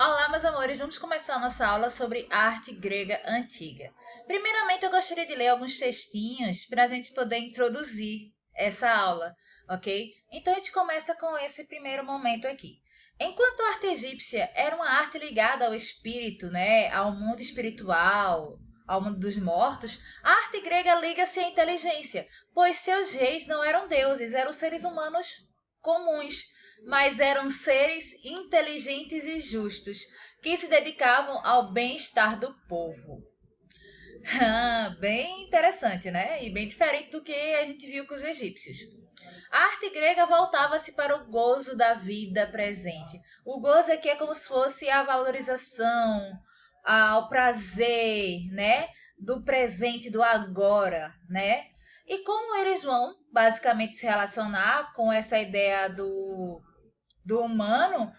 Olá, meus amores, vamos começar a nossa aula sobre arte grega antiga. Primeiramente, eu gostaria de ler alguns textinhos para a gente poder introduzir essa aula, ok? Então, a gente começa com esse primeiro momento aqui. Enquanto a arte egípcia era uma arte ligada ao espírito, né, ao mundo espiritual, ao mundo dos mortos, a arte grega liga-se à inteligência, pois seus reis não eram deuses, eram seres humanos comuns, mas eram seres inteligentes e justos, que se dedicavam ao bem-estar do povo. Bem interessante, né? E bem diferente do que a gente viu com os egípcios. A arte grega voltava-se para o gozo da vida presente. O gozo aqui é como se fosse a valorização, ao prazer, né? Do presente, do agora, né? E como eles vão basicamente se relacionar com essa ideia do humano,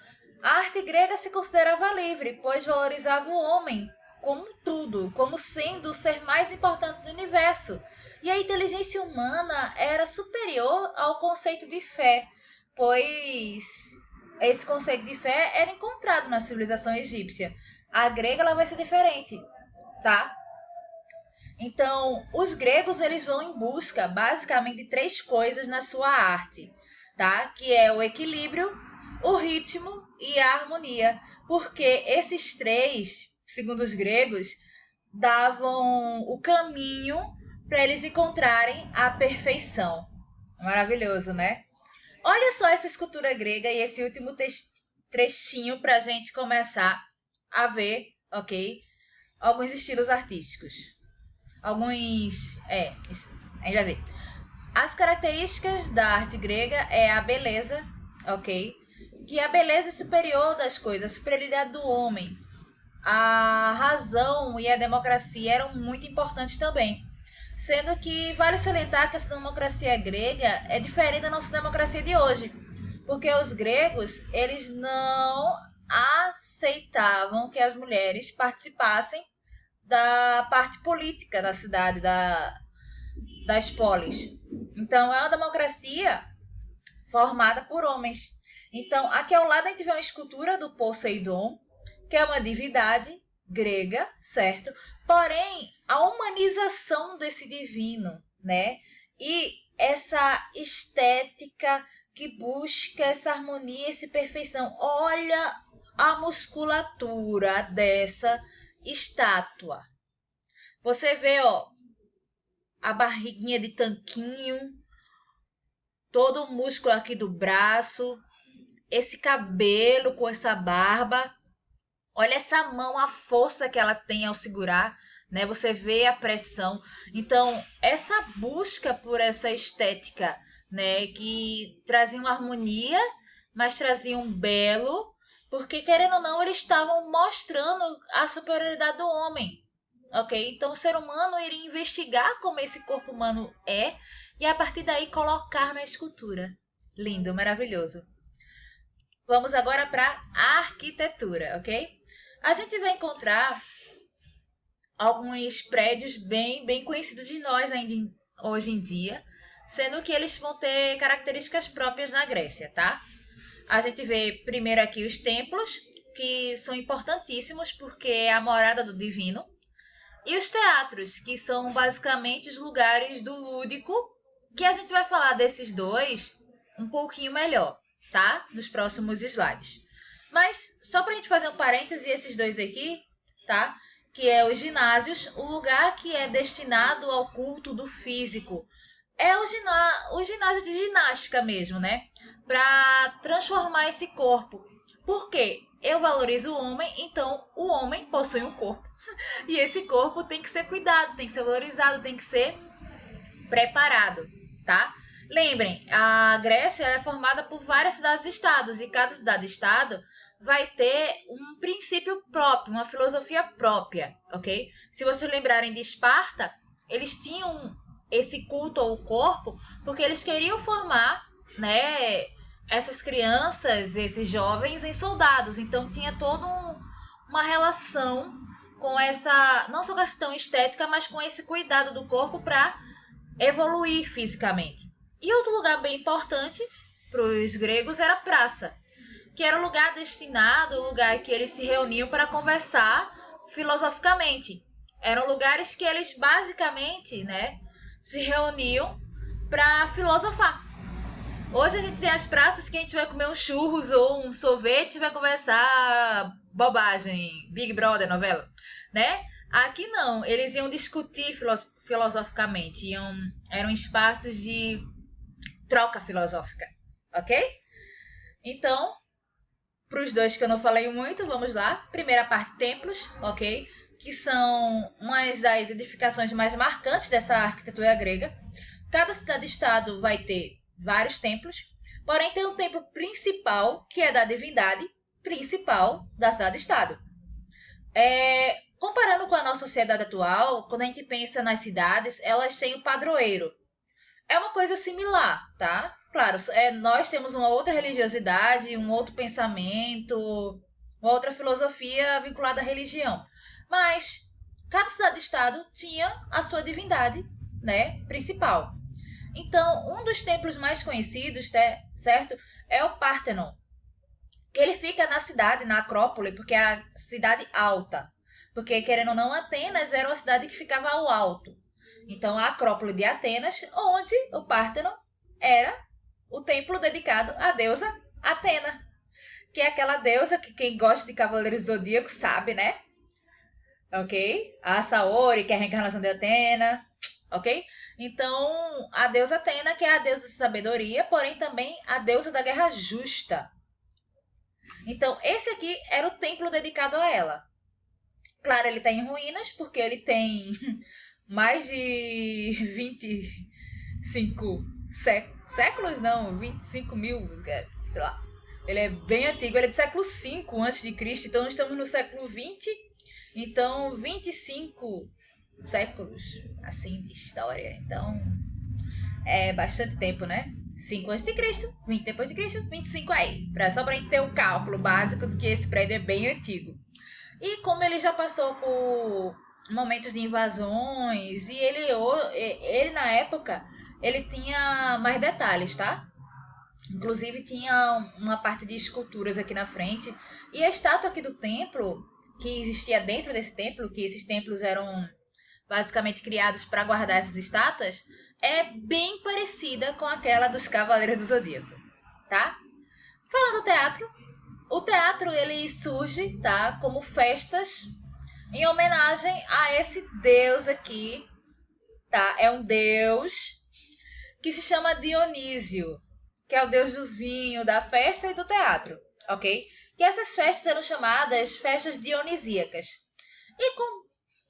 a arte grega se considerava livre, pois valorizava o homem como tudo, como sendo o ser mais importante do universo. E a inteligência humana era superior ao conceito de fé, pois esse conceito de fé era encontrado na civilização egípcia. A grega ela vai ser diferente, tá? Então, os gregos eles vão em busca basicamente de três coisas na sua arte, tá? Que é o equilíbrio, o ritmo e a harmonia, porque esses três, segundo os gregos, davam o caminho para eles encontrarem a perfeição. Maravilhoso, né? Olha só essa escultura grega e esse último trechinho para a gente começar a ver, ok? Alguns estilos artísticos. A gente vai ver. As características da arte grega é a beleza, ok? Que a beleza é superior das coisas, a superioridade do homem. A razão e a democracia eram muito importantes também. Sendo que vale salientar que essa democracia grega é diferente da nossa democracia de hoje. Porque os gregos, eles não aceitavam que as mulheres participassem da parte política da cidade, das polis. Então, é uma democracia formada por homens. Então, aqui ao lado a gente vê uma escultura do Poseidon, que é uma divindade grega, certo? Porém, a humanização desse divino, né? E essa estética que busca essa harmonia, essa perfeição. Olha a musculatura dessa estátua. Você vê, ó, a barriguinha de tanquinho, todo o músculo aqui do braço, esse cabelo com essa barba. Olha essa mão, a força que ela tem ao segurar, né? Você vê a pressão. Então, essa busca por essa estética, né, que trazia uma harmonia, mas trazia um belo, porque querendo ou não, eles estavam mostrando a superioridade do homem. Ok? Então o ser humano iria investigar como esse corpo humano é e a partir daí colocar na escultura. Lindo, maravilhoso. Vamos agora para a arquitetura, ok? A gente vai encontrar alguns prédios bem conhecidos de nós ainda hoje em dia, sendo que eles vão ter características próprias na Grécia, tá? A gente vê primeiro aqui os templos, que são importantíssimos porque é a morada do divino. E os teatros, que são basicamente os lugares do lúdico, que a gente vai falar desses dois um pouquinho melhor, tá? Nos próximos slides. Mas, só para a gente fazer um parêntese, esses dois aqui, tá? Que é os ginásios, o lugar que é destinado ao culto do físico. É o ginásio de ginástica mesmo, né? Para transformar esse corpo. Por quê? Eu valorizo o homem, então o homem possui um corpo. E esse corpo tem que ser cuidado, tem que ser valorizado, tem que ser preparado, tá? Lembrem, a Grécia é formada por várias cidades-estados e cada cidade-estado vai ter um princípio próprio, uma filosofia própria, ok? Se vocês lembrarem de Esparta, eles tinham esse culto ao corpo porque eles queriam formar, né, essas crianças, esses jovens em soldados. Então tinha toda uma relação com essa, não só questão estética, mas com esse cuidado do corpo para evoluir fisicamente. E outro lugar bem importante para os gregos era a praça. que era o lugar destinado, o lugar que eles se reuniam para conversar filosoficamente. Eram lugares que eles basicamente, né, se reuniam para filosofar. Hoje a gente tem as praças que a gente vai comer um churros ou um sorvete e vai conversar bobagem, Big Brother, novela, né? Aqui não, eles iam discutir filosoficamente, eram espaços de troca filosófica, ok? Então, para os dois que eu não falei muito, vamos lá. Primeira parte, templos, ok? Que são uma das edificações mais marcantes dessa arquitetura grega. Cada cidade-estado vai ter vários templos, porém tem um templo principal, que é da divindade principal da cidade-estado. Comparando com a nossa sociedade atual, quando a gente pensa nas cidades, elas têm o padroeiro. É uma coisa similar, tá? Claro, nós temos uma outra religiosidade, um outro pensamento, uma outra filosofia vinculada à religião. Mas cada cidade-estado tinha a sua divindade, né, principal. Então, um dos templos mais conhecidos, certo, é o Pártenon. Ele fica na cidade, na Acrópole, porque é a cidade alta. Porque, querendo ou não, Atenas era uma cidade que ficava ao alto. Então, a Acrópole de Atenas, onde o Pártenon era o templo dedicado à deusa Atena. Que é aquela deusa que quem gosta de Cavaleiros do Zodíaco sabe, né? Ok? A Saori, que é a reencarnação de Atena. Ok? Então, a deusa Atena, que é a deusa da sabedoria, porém também a deusa da guerra justa. Então, esse aqui era o templo dedicado a ela. Claro, ele está em ruínas, porque ele tem mais de 25 séculos, não, 25 mil, sei lá. Ele é bem antigo, ele é do século V a.C., então estamos no século XX, então 25 séculos, assim, de história. Então, é bastante tempo, né? 5 a.C., 20 depois de Cristo, 25 aí. Só pra gente ter um cálculo básico de que esse prédio é bem antigo. E como ele já passou por momentos de invasões, e ele na época, ele tinha mais detalhes, tá? Inclusive tinha uma parte de esculturas aqui na frente. E a estátua aqui do templo, que existia dentro desse templo, que esses templos eram basicamente criados para guardar essas estátuas, é bem parecida com aquela dos Cavaleiros do Zodíaco, tá? Falando do teatro, o teatro ele surge, tá, como festas em homenagem a esse deus aqui, tá? É um deus que se chama Dionísio, que é o deus do vinho, da festa e do teatro, ok? Que essas festas eram chamadas festas dionisíacas. E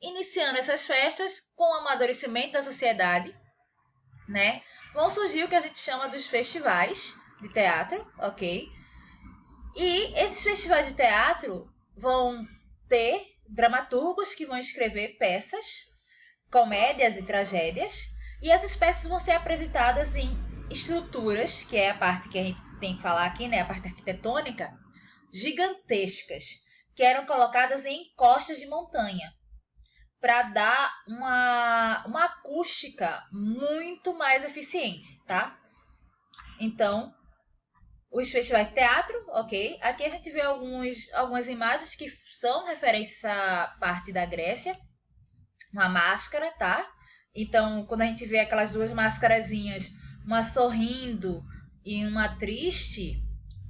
iniciando essas festas, com o amadurecimento da sociedade, né, vão surgir o que a gente chama dos festivais de teatro, ok? E esses festivais de teatro vão ter dramaturgos que vão escrever peças, comédias e tragédias, e essas peças vão ser apresentadas em estruturas, que é a parte que a gente tem que falar aqui, né, a parte arquitetônica, gigantescas, que eram colocadas em encostas de montanha, para dar uma acústica muito mais eficiente, tá? Então, os festivais de teatro, ok? Aqui a gente vê algumas imagens que são referências à parte da Grécia. Uma máscara, tá? Então, quando a gente vê aquelas duas máscarazinhas, uma sorrindo e uma triste,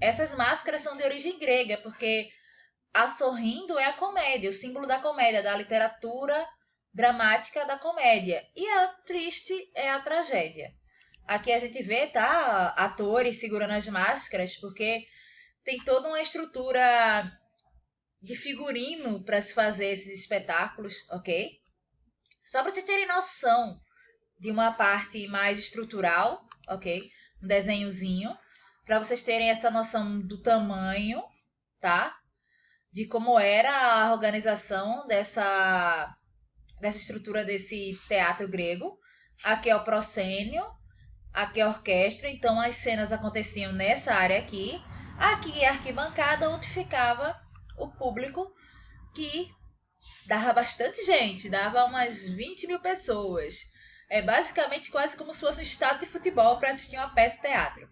essas máscaras são de origem grega, porque a sorrindo é a comédia, o símbolo da comédia, da literatura dramática da comédia. E a triste é a tragédia. Aqui a gente vê, tá, atores segurando as máscaras, porque tem toda uma estrutura de figurino para se fazer esses espetáculos, ok? Só para vocês terem noção de uma parte mais estrutural, ok? Um desenhozinho, para vocês terem essa noção do tamanho, tá? De como era a organização dessa estrutura desse teatro grego. Aqui é o proscênio, aqui é a orquestra, então as cenas aconteciam nessa área aqui. Aqui é a arquibancada, onde ficava o público, que dava bastante gente, dava umas 20 mil pessoas. É basicamente quase como se fosse um estádio de futebol para assistir uma peça de teatro.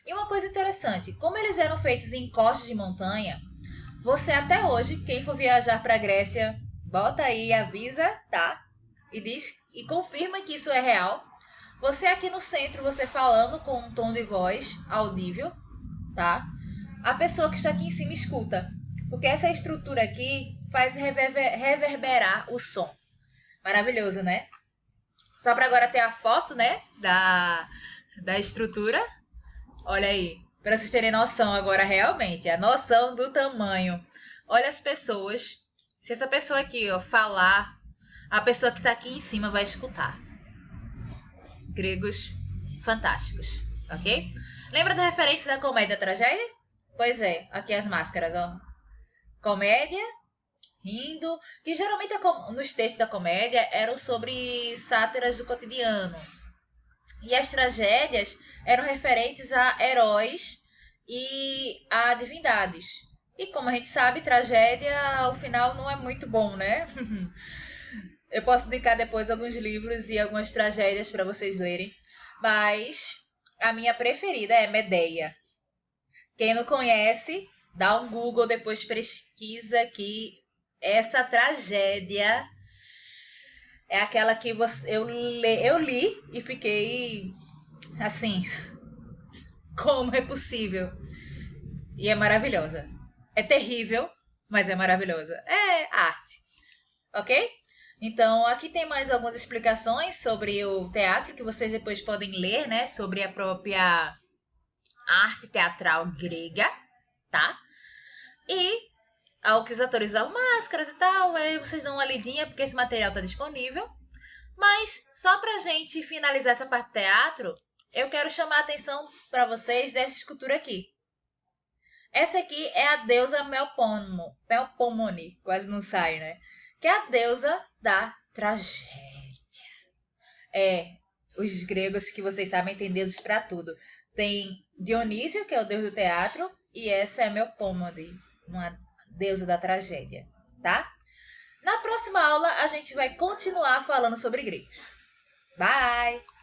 E uma coisa interessante, como eles eram feitos em encostas de montanha, você até hoje, quem for viajar para a Grécia, bota aí, avisa, tá? E diz e confirma que isso é real. Você aqui no centro, você falando com um tom de voz audível, tá? A pessoa que está aqui em cima escuta, porque essa estrutura aqui faz reverberar o som. Maravilhoso, né? Só para agora ter a foto, né, da estrutura. Olha aí, para vocês terem noção agora realmente, a noção do tamanho. Olha as pessoas. Se essa pessoa aqui, ó, falar, a pessoa que está aqui em cima vai escutar. Gregos fantásticos, ok? Lembra da referência da comédia tragédia? Pois é, aqui as máscaras, ó. Comédia, rindo, que geralmente nos textos da comédia eram sobre sátiras do cotidiano. E as tragédias eram referentes a heróis e a divindades. E como a gente sabe, tragédia, o final não é muito bom, né? Eu posso indicar depois alguns livros e algumas tragédias para vocês lerem. Mas a minha preferida é Medeia. Quem não conhece, dá um Google, depois pesquisa aqui. Essa tragédia é aquela que eu li e fiquei assim, como é possível? E é maravilhosa. É terrível, mas é maravilhosa. É arte, ok? Então, aqui tem mais algumas explicações sobre o teatro que vocês depois podem ler, né? Sobre a própria arte teatral grega, tá? E ao que os atores usam máscaras e tal, aí vocês dão uma lidinha porque esse material está disponível. Mas, só pra gente finalizar essa parte do teatro, eu quero chamar a atenção para vocês dessa escultura aqui. Essa aqui é a deusa Melpomone, quase não sai, né? Que é a deusa da tragédia. Os gregos que vocês sabem têm deuses para tudo. Tem Dionísio, que é o deus do teatro, e essa é Melpomone, uma deusa da tragédia, tá? Na próxima aula, a gente vai continuar falando sobre gregos. Bye!